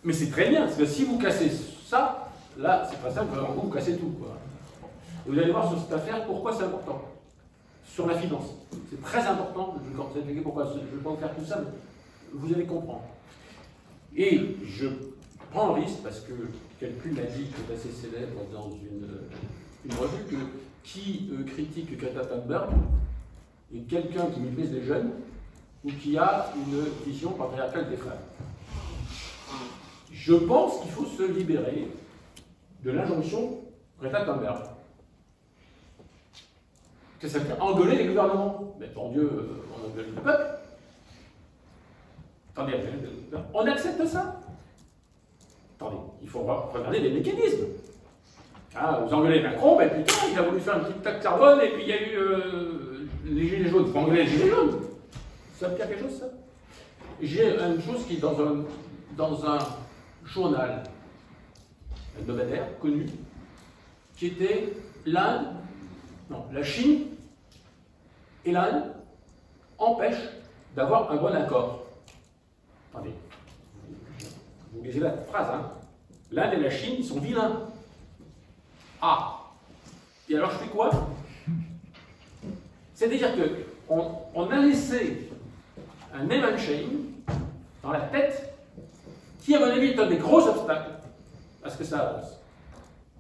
Mais c'est très bien, parce que si vous cassez ça, là, c'est pas simple, vous cassez tout, quoi. Et vous allez voir sur cette affaire pourquoi c'est important. Sur la finance. C'est très important, je vais vous expliquer pourquoi, je ne vais pas vous faire tout ça, mais vous allez comprendre. Et je prends le risque, parce que quelqu'un m'a dit, qui est assez célèbre dans une revue, que qui critique Greta Thunberg est quelqu'un qui méprise les jeunes ou qui a une vision patriarcale des femmes. Je pense qu'il faut se libérer de l'injonction Greta Thunberg. Que ça veut dire engueuler les gouvernements. Mais bon Dieu, on engueule le peuple. Attendez, on accepte ça? Attendez, il faut regarder les mécanismes. Ah, vous engueulez Macron, ben putain, il a voulu faire un petit taxe carbone et puis il y a eu les gilets jaunes. Il faut engueuler les gilets jaunes. Ça veut dire quelque chose, ça? J'ai une chose qui est dans un journal hebdomadaire connu, qui était la Chine et l'Inde empêchent d'avoir un bon accord. Attendez, vous lisez la phrase, hein. L'Inde et la Chine, ils sont vilains. Ah, et alors je fais quoi? C'est-à-dire qu'on a laissé un name and shame dans la tête qui, à mon avis, est un des gros obstacles à ce que ça avance.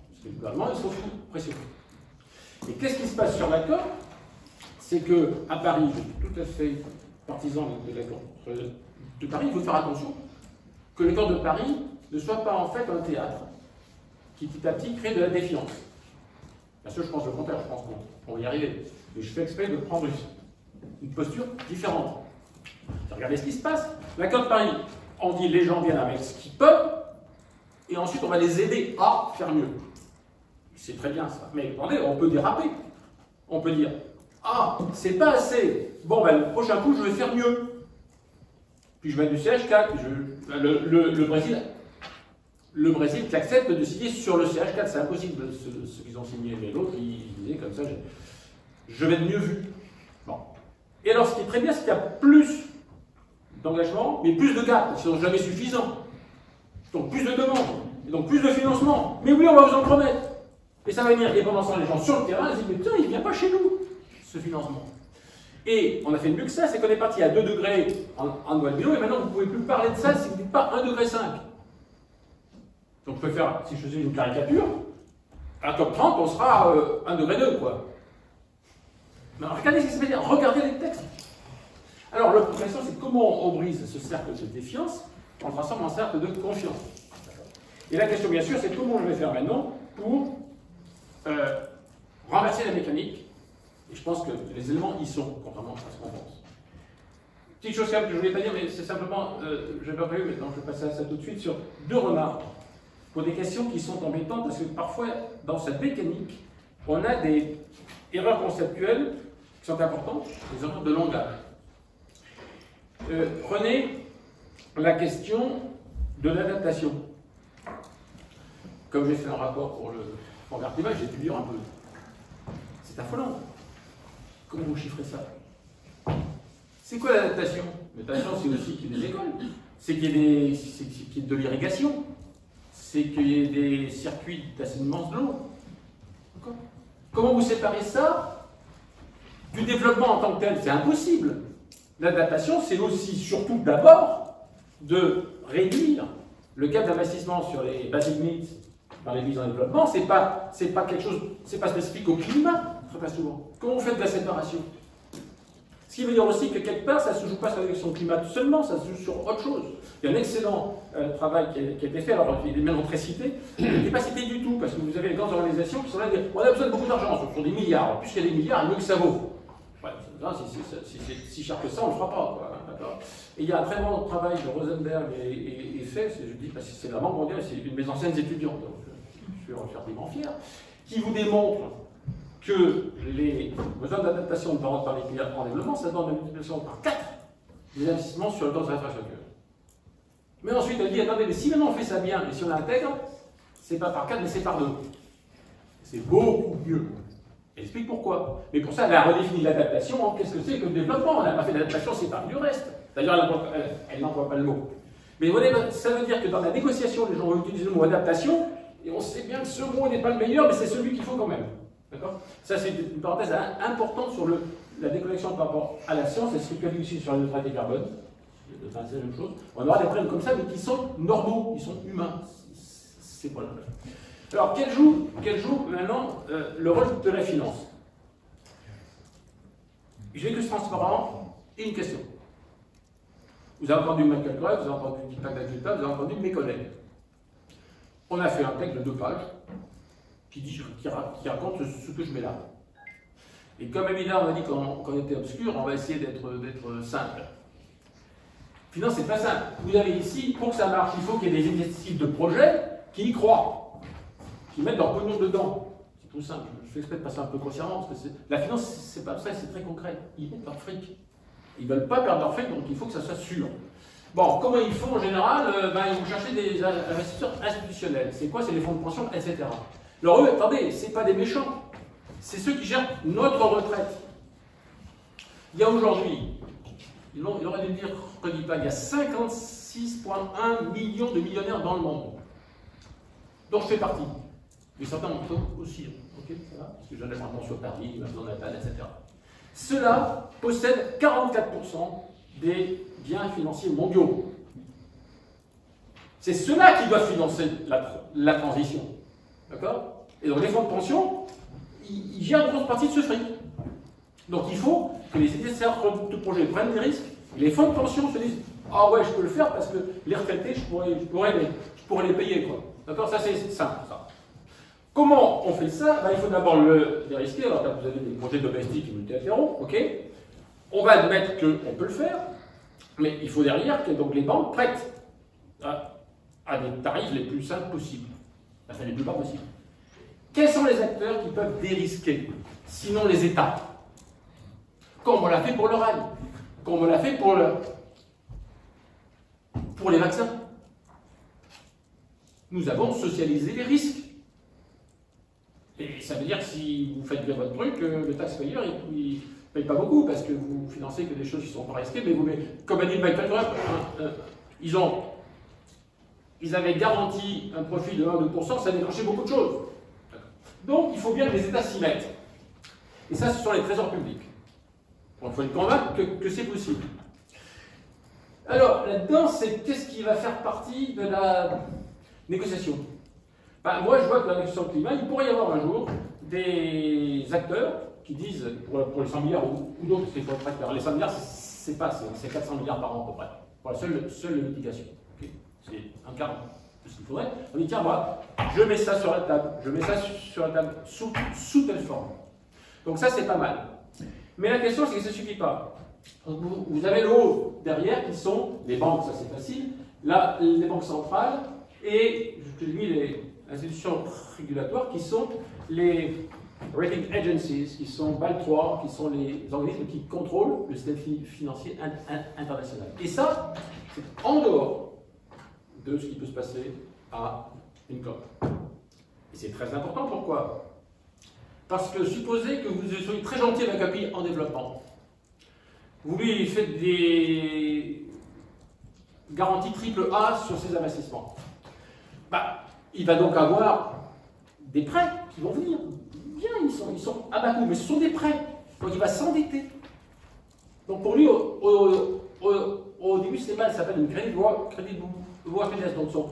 Parce que le gouvernement, il se fout, pression. Et qu'est-ce qui se passe sur l'accord? c'est qu'à Paris, je suis tout à fait partisan de l'accord de Paris, il faut faire attention que l'accord de Paris ne soit pas en fait un théâtre qui petit à petit crée de la défiance. Bien sûr, je pense le contraire, je pense qu'on va y arriver. Mais je fais exprès de prendre une posture différente. Regardez ce qui se passe. L'accord de Paris, on dit les gens viennent avec ce qu'ils peuvent, et ensuite on va les aider à faire mieux. C'est très bien ça. Mais attendez, on peut déraper. On peut dire, ah, c'est pas assez. Bon, ben, le prochain coup, je vais faire mieux. Puis je mets du CH4. Puis le Brésil qui accepte de signer sur le CH4. C'est impossible, ce qu'ils ont signé. Mais l'autre, il disait comme ça, je vais être mieux vu. Bon. Et alors, ce qui est très bien, c'est qu'il y a plus d'engagement, mais plus de gaps, qui ne sont jamais suffisants. Donc plus de demandes, et donc plus de financement. Mais oui, on va vous en promettre. Et ça va venir. Et pendant ce temps, les gens sur le terrain, ils disent, mais putain, il ne vient pas chez nous, ce financement. Et on a fait mieux que ça, c'est qu'on est parti à 2 degrés en Noël-Bélo, et maintenant vous ne pouvez plus parler de ça si vous ne dites pas 1,5 degré. Donc je peux faire, si je faisais une caricature, à top 30, on sera 1,2 degré, quoi. Mais regardez ce qui se fait, regardez les textes. Alors, la question, c'est comment on brise ce cercle de défiance, on le transforme en cercle de confiance. Et la question, bien sûr, c'est comment je vais faire maintenant pour renverser la mécanique. Et je pense que les éléments y sont, contrairement à ce qu'on pense. Petite chose que je ne voulais pas dire, mais c'est simplement, je n'ai pas prévu, mais donc je vais passer à ça tout de suite, sur 2 remarques pour des questions qui sont embêtantes, parce que parfois, dans cette mécanique, on a des erreurs conceptuelles qui sont importantes, des erreurs de langage. Prenez la question de l'adaptation. Comme j'ai fait un rapport pour le fonds Vertima, j'ai pu lire un peu. C'est affolant. Comment vous chiffrez ça? C'est quoi l'adaptation? L'adaptation, c'est aussi qu'il y ait des écoles, c'est qu'il y ait de l'irrigation, c'est qu'il y ait des circuits d'assainissement de l'eau. Comment vous séparez ça du développement en tant que tel? C'est impossible. L'adaptation, c'est aussi, surtout d'abord, de réduire le gap d'investissement sur les basic needs dans les pays en développement. C'est pas quelque chose, c'est pas spécifique au climat, très pas souvent. Comment vous faites de la séparation? Ce qui veut dire aussi que quelque part, ça ne se joue pas sur la question climat seulement, ça se joue sur autre chose. Il y a un excellent travail qui a été fait, alors il est maintenant très cité, il n'est pas cité du tout, parce que vous avez les grandes organisations qui sont là à dire on a besoin de beaucoup d'argent, ce sont des milliards, puisqu'il y a des milliards, il mieux que ça vaut. Ouais, si c'est si cher que ça, on ne le fera pas. Et il y a un très bon travail de Rosenberg et fait, je dis parce que c'est la Banque mondiale, c'est une de mes anciennes étudiantes, donc je suis relativement fier, qui vous démontre que les besoins d'adaptation par les pays en développement, ça donne une multiplication par 4 des investissements sur le temps de infrastructure. Mais ensuite, elle dit attendez, mais si maintenant on fait ça bien, et si on l'intègre, c'est pas par 4, mais c'est par 2. C'est beaucoup mieux. Elle explique pourquoi. Mais pour ça, elle a redéfini l'adaptation en qu'est-ce que c'est que le développement. On n'a pas fait d'adaptation, c'est parmi du reste. D'ailleurs, elle n'emploie pas le mot. Mais vous voyez, ça veut dire que dans la négociation, les gens vont utiliser le mot adaptation, et on sait bien que ce mot n'est pas le meilleur, mais c'est celui qu'il faut quand même. D'accord? Ça, c'est une parenthèse importante sur la déconnexion par rapport à la science, et ce que tu as dit aussi sur la neutralité carbone. Enfin, c'est la même chose. On aura des problèmes comme ça, mais qui sont normaux, qui sont humains. C'est pas le problème. Alors, quel joue maintenant le rôle de la finance? Je vais être plus transparent et une question. Vous avez entendu Michael Gray, vous avez entendu Deepak Datta, vous avez entendu mes collègues. On a fait un texte de 2 pages qui raconte ce que je mets là. Et comme évidemment on a dit qu'on était obscur, on va essayer d'être simple. Finance, c'est pas simple. Vous avez ici, pour que ça marche, il faut qu'il y ait des initiatives de projets qui y croient, qui mettent leur pognon dedans. C'est tout simple. Je fais exprès de passer un peu grossièrement, parce que la finance, c'est pas ça, c'est très concret. Ils mettent leur fric. Ils ne veulent pas perdre leur fric, donc il faut que ça soit sûr. Bon, comment ils font en général? Ils vont chercher des investisseurs institutionnels. C'est quoi? C'est les fonds de pension, etc. Alors eux, attendez, c'est pas des méchants. C'est ceux qui gèrent notre retraite. Il y a aujourd'hui, il aurait dû dire, il y a 56,1 millions de millionnaires dans le monde. dont je fais partie. Mais certains d'entre eux aussi. Okay, ça va, parce que j'en ai un pension Paris, ma zone natale, etc. Ceux-là possèdent 44% des biens financiers mondiaux. C'est ceux-là qui doivent financer la transition. D'accord? Et donc les fonds de pension, ils gèrent une grosse partie de ce fric. Donc il faut que les éditeurs de projet prennent des risques, et les fonds de pension se disent « Ah ouais, je peux le faire parce que les retraités, je pourrais les payer. » D'accord? Ça, c'est simple. Ça. Comment on fait ça? Ben, il faut d'abord le dérisquer. Alors là, vous avez des projets domestiques et multilatéraux, ok? On va admettre qu'on peut le faire, mais il faut derrière que donc, les banques prêtent à des tarifs les plus simples possibles, enfin les plus bas possibles. Quels sont les acteurs qui peuvent dérisquer? Sinon les États. Comme on l'a fait pour le rail, comme on l'a fait pour les vaccins. Nous avons socialisé les risques. Et ça veut dire que si vous faites bien votre truc, le taxpayer, il ne paye pas beaucoup parce que vous financez que des choses qui ne sont pas risquées, mais comme a dit Michael Trump, ils avaient garanti un profit de 1-2%, ça a déclenché beaucoup de choses. Donc il faut bien que les États s'y mettent. Et ça, ce sont les trésors publics. Donc il faut les convaincre que c'est possible. Alors, là-dedans, c'est qu'est-ce qui va faire partie de la négociation? Ben, moi, je vois que la négociation climat, il pourrait y avoir un jour des acteurs qui disent, pour les 100 milliards ou d'autres, c'est pour les 100 milliards, c'est pas, c'est 400 milliards par an à peu près, pour la seule mitigation. Okay, c'est un quart de ce qu'il faudrait. On dit, tiens, moi, je mets ça sur la table, sous telle forme. Donc ça, c'est pas mal. Mais la question, c'est que ça ne suffit pas. Vous avez le haut derrière qui sont les banques, ça c'est facile, là, les banques centrales et, je te dis, les institutions régulatoires qui sont les rating agencies, qui sont BAL 3, qui sont les organismes qui contrôlent le système financier international. Et ça, c'est en dehors de ce qui peut se passer à une COP. Et c'est très important, pourquoi? Parce que supposez que vous soyez très gentil avec un pays en développement. Vous lui faites des garanties triple A sur ses investissements. Bah, il va donc avoir des prêts qui vont venir. Bien, ils sont à bas coût, mais ce sont des prêts. Donc il va s'endetter. Donc pour lui, au début, c'est mal, ça s'appelle une crédit worthiness. Donc son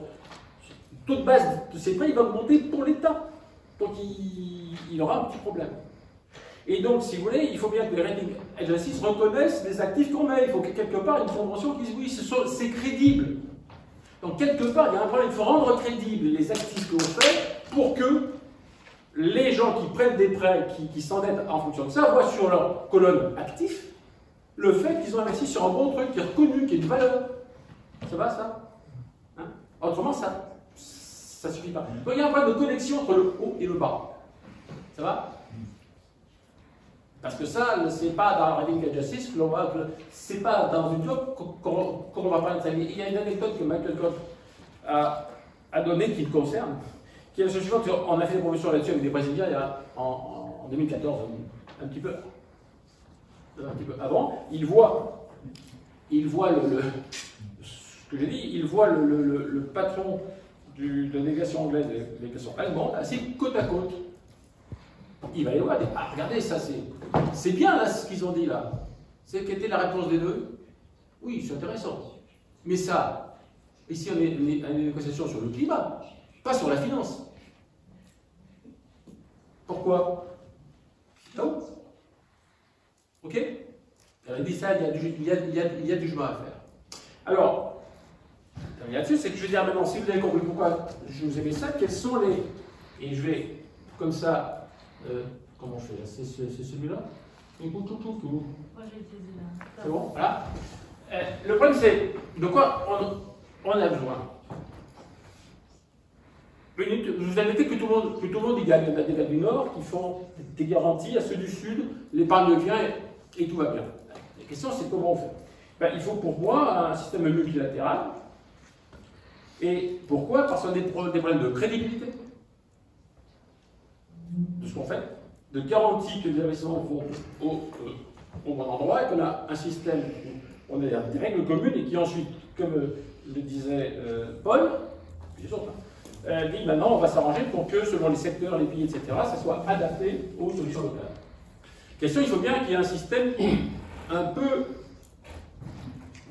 taux de base de ses prêts, il va augmenter pour l'État. Donc il aura un petit problème. Et donc, si vous voulez, il faut bien que les rating agencies reconnaissent les actifs qu'on met. Il faut que quelque part, une convention qui dise oui, c'est crédible. Donc, quelque part, il y a un problème. Il faut rendre crédibles les actifs que l'on fait pour que les gens qui prennent des prêts, qui s'endettent en fonction de ça, voient sur leur colonne actifs le fait qu'ils ont investi sur un bon truc qui est reconnu, qui a une valeur. Ça va, ça? Hein? Autrement, ça ne suffit pas. Donc, il y a un problème de connexion entre le haut et le bas. Ça va? Parce que ça, c'est pas dans la rating agencies que l'on va. C'est pas dans une job qu'on va parler de ça. Il y a une anecdote que Michael Trump a donnée qui le concerne, qui est la suivante. On a fait des promotions là-dessus avec des Brésiliens en 2014, un petit peu avant. Il voit ce que j'ai dit, il voit le patron de la délégation anglaise et de la délégation allemande assis côte à côte. Il va aller voir, ah, regardez, ça c'est bien là ce qu'ils ont dit là. C'est quelle était la réponse des deux? Oui, c'est intéressant. Mais ça, ici on est à une négociation sur le climat, pas sur la finance. Pourquoi? Non? Ok? Elle dit ça, il y a du chemin à faire. Alors, là-dessus, c'est que je vais dire maintenant, si vous avez compris pourquoi je vous ai mis ça, quels sont les. Et je vais, comme ça. Comment on fait là? C'est celui-là? Moi j'ai utilisé là. C'est bon? Voilà. Le problème c'est de quoi on a besoin. Je vous ai noté que tout le monde y gagne. Il y a des gars du Nord qui font des garanties à ceux du Sud, l'épargne vient et tout va bien. La question c'est comment on fait. Ben, il faut pour moi un système multilatéral. Et pourquoi? Parce qu'on a des problèmes de crédibilité de ce qu'on fait, de garantie que les investissements vont au bon endroit et qu'on a un système où on a des règles communes et qui ensuite, comme le disait Paul, et les autres, dit maintenant on va s'arranger pour que selon les secteurs, les pays, etc., ça soit adapté aux solutions locales. Question, il faut bien qu'il y ait un système un peu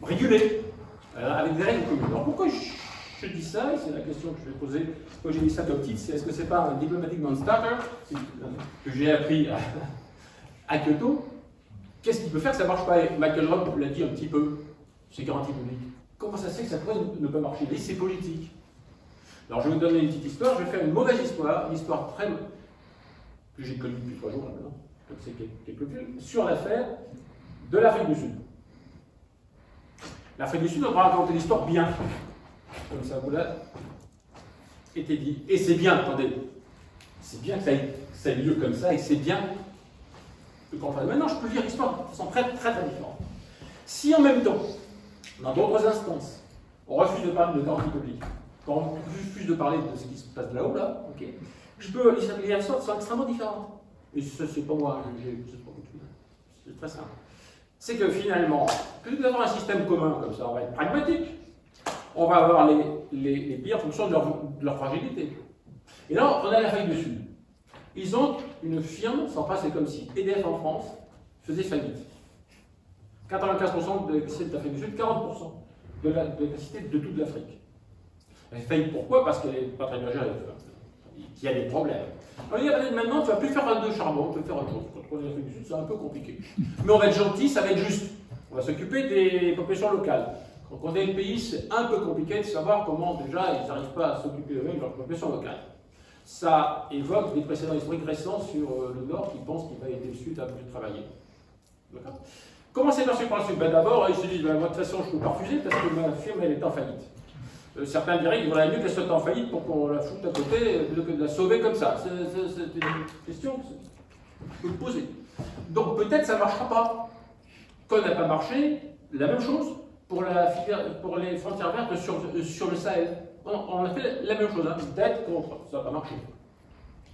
régulé, avec des règles communes. Alors pourquoi je dis ça, et c'est la question que je vais poser, quand j'ai mis ça comme titre, c'est est-ce que c'est pas un diplomatic non-starter que j'ai appris à Kyoto? Qu'est-ce qu'il peut faire que ça ne marche pas? Et Michael Robb l'a dit un petit peu, c'est garantie publique. Comment ça se fait que ça pourrait ne pas marcher? Mais c'est politique. Alors je vais vous donner une petite histoire, je vais faire une mauvaise histoire, une histoire très que j'ai connue depuis 3 jours maintenant, comme c'est quelques vues, sur l'affaire de l'Afrique du Sud. L'Afrique du Sud, on va raconter l'histoire bien, comme ça vous l'a été dit. Et c'est bien, attendez, c'est bien que ça ait lieu comme ça, et c'est bien que quand on fait. Maintenant, je peux lire l'histoire de façon très différente. Si en même temps, dans d'autres instances, on refuse de parler de garantie publique, quand on refuse de parler de ce qui se passe là-haut, là, ok, je peux lire l'histoire de façon extrêmement différente. Et ça, c'est pas moi, c'est très simple. C'est que finalement, plutôt que d'avoir un système commun comme ça, on va être pragmatique. On va avoir les pays en fonction de leur fragilité. Et là, on a l'Afrique du Sud. Ils ont une firme, sans pas, c'est comme si EDF en France faisait faillite. 95% de l'électricité de l'Afrique du Sud, 40% de l'électricité de toute l'Afrique. Elle fait faillite pourquoi? Parce qu'elle n'est pas très bien gérée. Il y a des problèmes. Alors, il y a maintenant, tu ne vas plus faire de charbon, tu vas faire autre chose. Contrôler l'Afrique du Sud, c'est un peu compliqué. Mais on va être gentil, ça va être juste. On va s'occuper des populations locales. Quand on est le pays, c'est un peu compliqué de savoir comment déjà ils n'arrivent pas à s'occuper eux-mêmes de leur population locale. Ça évoque des précédents historiques récents sur le Nord qui pensent qu'il va aider le Sud à plus travailler. D'accord? Comment c'est perçu par le Sud? Ben d'abord, ils se disent, ben, moi de toute façon, je ne peux pas refuser parce que ma firme elle est en faillite. Certains diraient qu'il vaudrait mieux qu'elle soit en faillite pour qu'on la foute à côté plutôt que de la sauver comme ça. C'est une question que je peux me poser. Donc peut-être ça ne marchera pas. Quand ça n'a pas marché, la même chose pour les frontières vertes sur le Sahel. On a fait la même chose, hein, d'être contre. Ça n'a pas marché.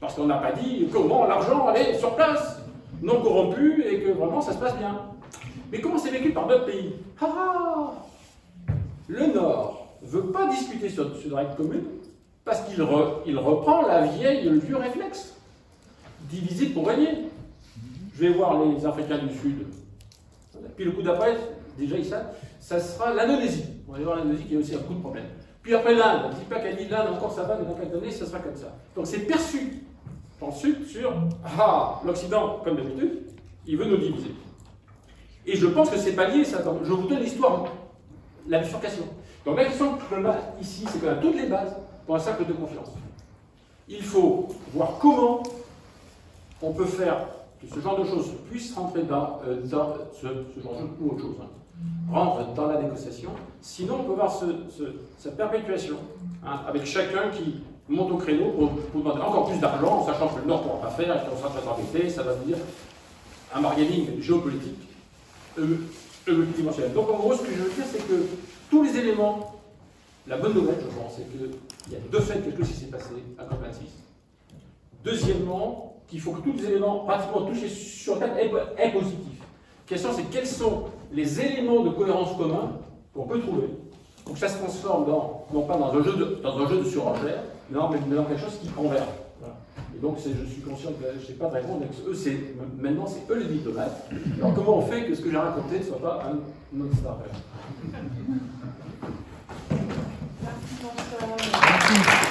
Parce qu'on n'a pas dit comment l'argent allait sur place, non corrompu, et que vraiment ça se passe bien. Mais comment c'est vécu par d'autres pays? Le Nord ne veut pas discuter sur de règles communes parce qu'il reprend le vieux réflexe. Diviser pour régner. Je vais voir les Africains du Sud. Puis le coup d'après, déjà ils savent, ça sera l'Indonésie. On va aller voir l'Indonésie qui a aussi un coup de problème. Puis après l'Inde, ne dis pas qu'elle dit l'Inde encore ça va, mais dans quelques années ça sera comme ça. Donc c'est perçu dans le Sud sur l'Occident, comme d'habitude, il veut nous diviser. Et je pense que c'est pas lié, ça. Je vous donne l'histoire, la bifurcation. Donc la question que je mets ici, c'est qu'on a toutes les bases pour un cercle de confiance. Il faut voir comment on peut faire que ce genre de choses puisse rentrer dans ce genre de choses, ou autre chose, rentre dans la négociation. Sinon, on peut voir cette perpétuation, hein, avec chacun qui monte au créneau pour demander encore plus d'argent, en sachant que le Nord ne pourra pas faire, et qu'on sera très embêté, ça va venir un bargaining géopolitique multidimensionnel. Donc en gros, ce que je veux dire, c'est que tous les éléments, la bonne nouvelle, je pense, c'est qu'il y a de fait quelque chose qui s'est passé à COP26. Deuxièmement, qu'il faut que tous les éléments pratiquement touchés sur la table aient positif. La question, c'est quels sont les éléments de cohérence communs qu'on peut trouver pour que ça se transforme non pas dans un jeu de surenchère, mais dans quelque chose qui converge. Voilà. Et donc, je suis conscient que je ne sais pas de répondre, maintenant, c'est eux les diplomates. Alors, comment on fait que ce que j'ai raconté ne soit pas un non-starter? Merci.